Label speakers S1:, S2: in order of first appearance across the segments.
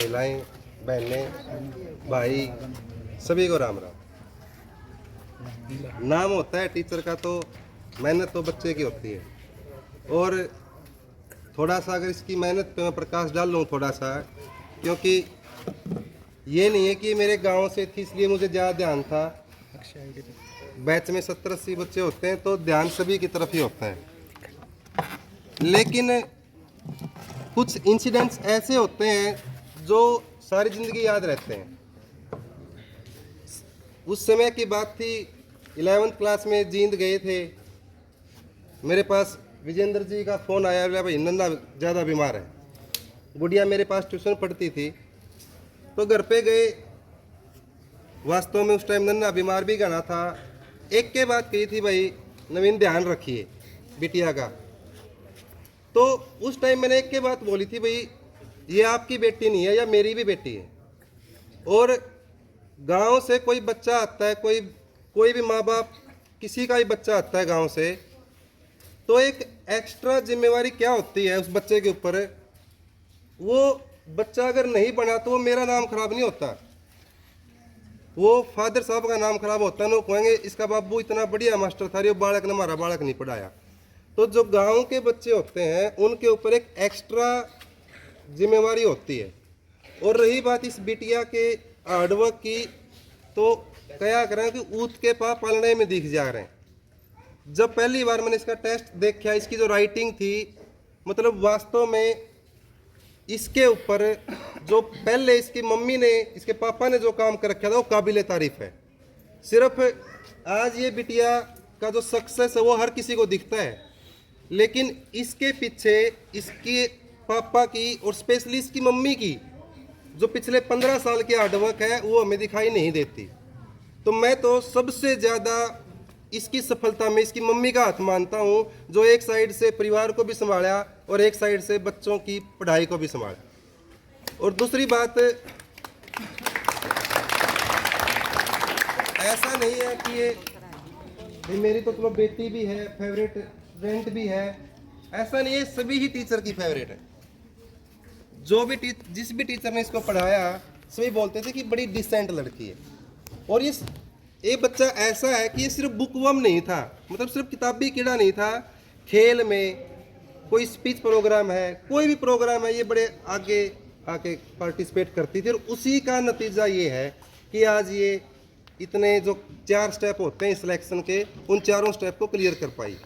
S1: महिलाएं, बहनें, भाई, सभी को राम राम। नाम होता है टीचर का तो मेहनत तो बच्चे की होती है। और थोड़ा सा अगर इसकी मेहनत पे मैं प्रकाश डाल लूँ थोड़ा सा, क्योंकि ये नहीं है कि मेरे गांव से थी इसलिए मुझे ज़्यादा ध्यान था। बैच में 70-80 बच्चे होते हैं तो ध्यान सभी की तरफ ही होता है, लेकिन कुछ इंसिडेंट्स ऐसे होते हैं जो सारी ज़िंदगी याद रहते हैं। उस समय की बात थी, 11th क्लास में जींद गए थे, मेरे पास विजेंद्र जी का फ़ोन आया, बोला भाई नन्ना ज़्यादा बीमार है। गुड़िया मेरे पास ट्यूशन पढ़ती थी, तो घर पे गए। वास्तव में उस टाइम नन्ना बीमार भी गाना था। एक के बात कही थी, भाई नवीन ध्यान रखिए बिटिया का। तो उस टाइम मैंने एक के बात बोली थी, भाई ये आपकी बेटी नहीं है, या मेरी भी बेटी है। और गांव से कोई बच्चा आता है, कोई भी माँ बाप, किसी का भी बच्चा आता है गांव से, तो एक एक्स्ट्रा जिम्मेवारी क्या होती है उस बच्चे के ऊपर। वो बच्चा अगर नहीं बना तो वो मेरा नाम खराब नहीं होता, वो फादर साहब का नाम खराब होता है। वो कहेंगे इसका बाबू इतना बढ़िया मास्टर था, ये बालक ने हमारा बालक नहीं पढ़ाया। तो जो गांव के बच्चे होते हैं उनके ऊपर एक एक्स्ट्रा जिम्मेवारी होती है। और रही बात इस बिटिया के हार्डवर्क की, तो क्या करें कि ऊत के पा पालने में दिख जा रहे हैं। जब पहली बार मैंने इसका टेस्ट देखा, इसकी जो राइटिंग थी, मतलब वास्तव में इसके ऊपर जो पहले इसकी मम्मी ने, इसके पापा ने जो काम कर रखा था वो काबिले तारीफ है। सिर्फ आज ये बिटिया का जो सक्सेस है वो हर किसी को दिखता है, लेकिन इसके पीछे इसके पापा की और स्पेशली इसकी मम्मी की जो पिछले 15 साल की हार्डवर्क है वो हमें दिखाई नहीं देती। तो मैं तो सबसे ज़्यादा इसकी सफलता में इसकी मम्मी का हाथ मानता हूँ, जो एक साइड से परिवार को भी संभाला और एक साइड से बच्चों की पढ़ाई को भी संभाला। और दूसरी बात, ऐसा नहीं है कि ये मेरी तो चलो बेटी भी है, फेवरेट स्टूडेंट भी है, ऐसा नहीं है, सभी ही टीचर की फेवरेट है। जो भी जिस भी टीचर ने इसको पढ़ाया सभी बोलते थे कि बड़ी डिसेंट लड़की है। और ये बच्चा ऐसा है कि ये सिर्फ बुकवर्म नहीं था, मतलब सिर्फ किताबी कीड़ा नहीं था। खेल में कोई स्पीच प्रोग्राम है, कोई भी प्रोग्राम है, ये बड़े आगे आके पार्टिसिपेट करती थी। और उसी का नतीजा ये है कि आज ये इतने जो 4 स्टेप होते हैं सिलेक्शन के, उन चारों स्टेप को क्लियर कर पाई।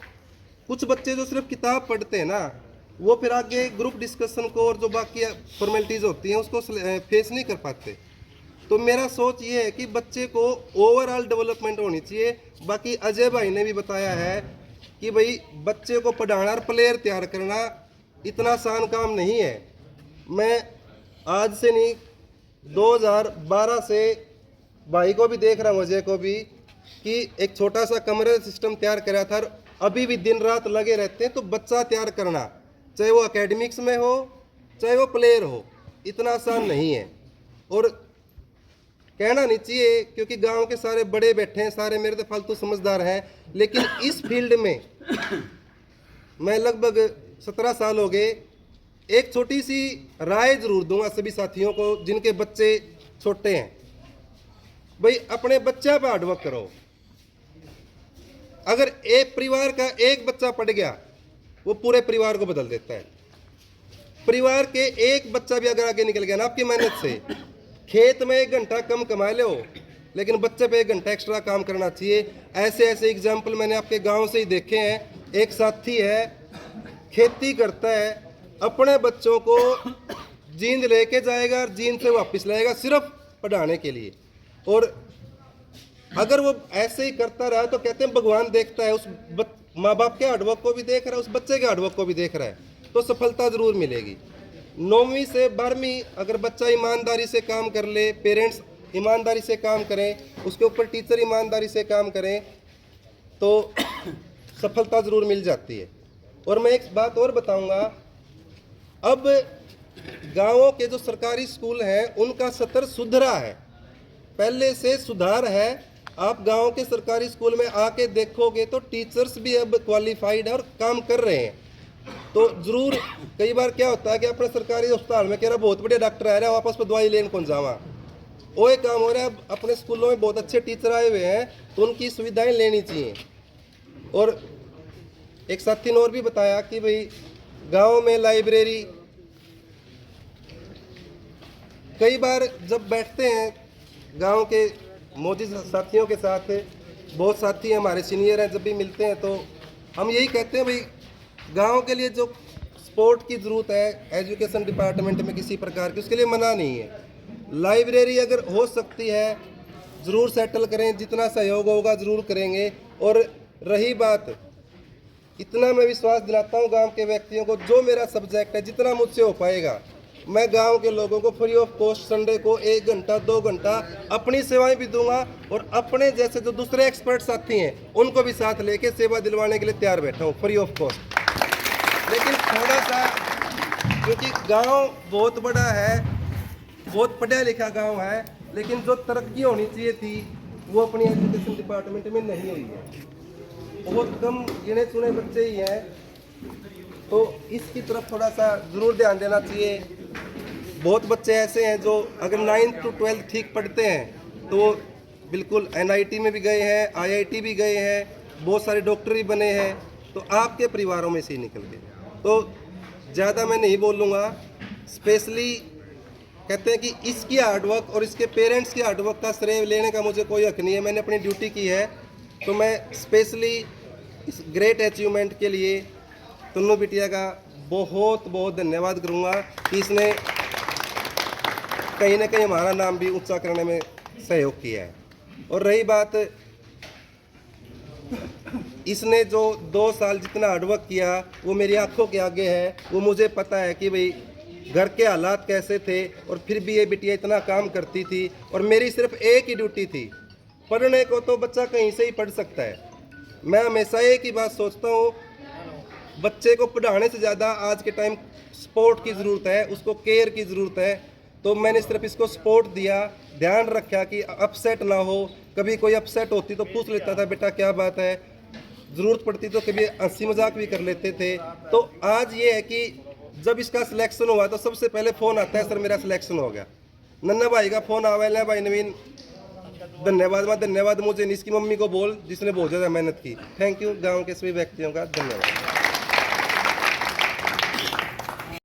S1: कुछ बच्चे जो सिर्फ किताब पढ़ते हैं ना, वो फिर आगे ग्रुप डिस्कशन को और जो बाकी फॉर्मेलिटीज़ होती हैं उसको फेस नहीं कर पाते। तो मेरा सोच ये है कि बच्चे को ओवरऑल डेवलपमेंट होनी चाहिए। बाकी अजय भाई ने भी बताया है कि भाई बच्चे को पढ़ाना और प्लेयर तैयार करना इतना आसान काम नहीं है। मैं आज से नहीं, 2012 से भाई को भी देख रहा हूँ, अजय को भी, कि एक छोटा सा कमरे सिस्टम तैयार करा था, अभी भी दिन रात लगे रहते हैं। तो बच्चा तैयार करना, चाहे वो एकेडमिक्स में हो चाहे वो प्लेयर हो, इतना आसान नहीं है। और कहना नहीं चाहिए क्योंकि गांव के सारे बड़े बैठे हैं, सारे मेरे तो फालतू समझदार हैं, लेकिन इस फील्ड में मैं लगभग 17 साल हो गए। एक छोटी सी राय जरूर दूंगा सभी साथियों को जिनके बच्चे छोटे हैं, भाई अपने बच्चा पर हार्डवर्क करो। अगर एक परिवार का एक बच्चा पढ़ गया वो पूरे परिवार को बदल देता है। परिवार के एक बच्चा भी अगर आगे निकल गया ना आपकी मेहनत से, खेत में 1 घंटा कम कमा लो, लेकिन बच्चे पे 1 घंटा एक्स्ट्रा काम करना चाहिए। ऐसे ऐसे एग्जाम्पल मैंने आपके गांव से ही देखे हैं। एक साथी है, खेती करता है, अपने बच्चों को जींद लेके जाएगा और जींद से वापस लाएगा सिर्फ पढ़ाने के लिए। और अगर वो ऐसे ही करता रहा तो कहते हैं भगवान देखता है, उस माँ बाप के हार्डवर्क को भी देख रहा है, उस बच्चे के हार्डवर्क को भी देख रहा है, तो सफलता जरूर मिलेगी। 9वीं से 12वीं अगर बच्चा ईमानदारी से काम कर ले, पेरेंट्स ईमानदारी से काम करें, उसके ऊपर टीचर ईमानदारी से काम करें, तो सफलता ज़रूर मिल जाती है। और मैं एक बात और बताऊंगा, अब गांवों के जो सरकारी स्कूल हैं उनका स्तर सुधरा है, पहले से सुधार है। आप गांव के सरकारी स्कूल में आके देखोगे तो टीचर्स भी अब क्वालिफाइड है और काम कर रहे हैं। तो ज़रूर कई बार क्या होता है कि अपने सरकारी अस्पताल में कह रहा बहुत बढ़िया डॉक्टर आ रहा है, वापस पर दवाई लेने कौन जावा, वो एक काम हो रहा है। अपने स्कूलों में बहुत अच्छे टीचर आए हुए हैं तो उनकी सुविधाएं लेनी चाहिए। और एक साथी ने और भी बताया कि भाई गांव में लाइब्रेरी, कई बार जब बैठते हैं गांव के मौजूद साथियों के साथ, बहुत साथी हमारे सीनियर हैं, जब भी मिलते हैं तो हम यही कहते हैं भाई गांव के लिए जो स्पोर्ट की ज़रूरत है एजुकेशन डिपार्टमेंट में किसी प्रकार की, उसके लिए मना नहीं है। लाइब्रेरी अगर हो सकती है ज़रूर सेटल करें, जितना सहयोग होगा ज़रूर करेंगे। और रही बात, इतना मैं विश्वास दिलाता हूँ गांव के व्यक्तियों को, जो मेरा सब्जेक्ट है जितना मुझसे हो पाएगा मैं गांव के लोगों को फ्री ऑफ कॉस्ट संडे को 1 घंटा 2 घंटा अपनी सेवाएं भी दूंगा, और अपने जैसे जो दूसरे एक्सपर्ट साथी हैं उनको भी साथ लेके सेवा दिलवाने के लिए तैयार बैठा हूँ फ्री ऑफ कॉस्ट। लेकिन थोड़ा सा, क्योंकि गांव बहुत बड़ा है, बहुत पढ़ा लिखा गांव है, लेकिन जो तरक्की होनी चाहिए थी वो अपनी एजुकेशन डिपार्टमेंट में नहीं हुई है। बहुत कम गिने चुने बच्चे ही हैं, तो इसकी तरफ थोड़ा सा ज़रूर ध्यान देना चाहिए। बहुत बच्चे ऐसे हैं जो अगर 9th to 12th ठीक पढ़ते हैं तो बिल्कुल NIT में भी गए हैं, IIT भी गए हैं, बहुत सारे डॉक्टर भी बने हैं, तो आपके परिवारों में से ही निकल गए। तो ज़्यादा मैं नहीं बोलूँगा। स्पेशली कहते हैं कि इसकी हार्डवर्क और इसके पेरेंट्स की हार्डवर्क का श्रेय लेने का मुझे कोई हक नहीं है, मैंने अपनी ड्यूटी की है। तो मैं स्पेशली इस ग्रेट अचीवमेंट के लिए तुन्नू बिटिया का बहुत बहुत धन्यवाद करूँगा कि इसने कहीं ना कहीं हमारा नाम भी ऊंचा करने में सहयोग किया है। और रही बात, इसने जो 2 साल जितना हार्डवर्क किया वो मेरी आंखों के आगे है। वो मुझे पता है कि भाई घर के हालात कैसे थे, और फिर भी ये बिटिया इतना काम करती थी। और मेरी सिर्फ एक ही ड्यूटी थी, पढ़ने को तो बच्चा कहीं से ही पढ़ सकता है। मैं हमेशा एक ही बात सोचता हूँ, बच्चे को पढ़ाने से ज़्यादा आज के टाइम सपोर्ट की ज़रूरत है, उसको केयर की ज़रूरत है। तो मैंने सिर्फ इसको सपोर्ट दिया, ध्यान रखा कि अपसेट ना हो। कभी कोई अपसेट होती तो पूछ लेता था बेटा क्या बात है, ज़रूरत पड़ती तो कभी हंसी मजाक भी कर लेते थे। तो आज ये है कि जब इसका सिलेक्शन हुआ तो सबसे पहले फ़ोन आता है, सर मेरा सिलेक्शन हो गया। नन्ना भाई का फ़ोन आवा है, भाई नवीन धन्यवाद मुझे इसकी मम्मी को बोल जिसने बहुत ज़्यादा मेहनत की। Thank you. गाँव के सभी व्यक्तियों का धन्यवाद।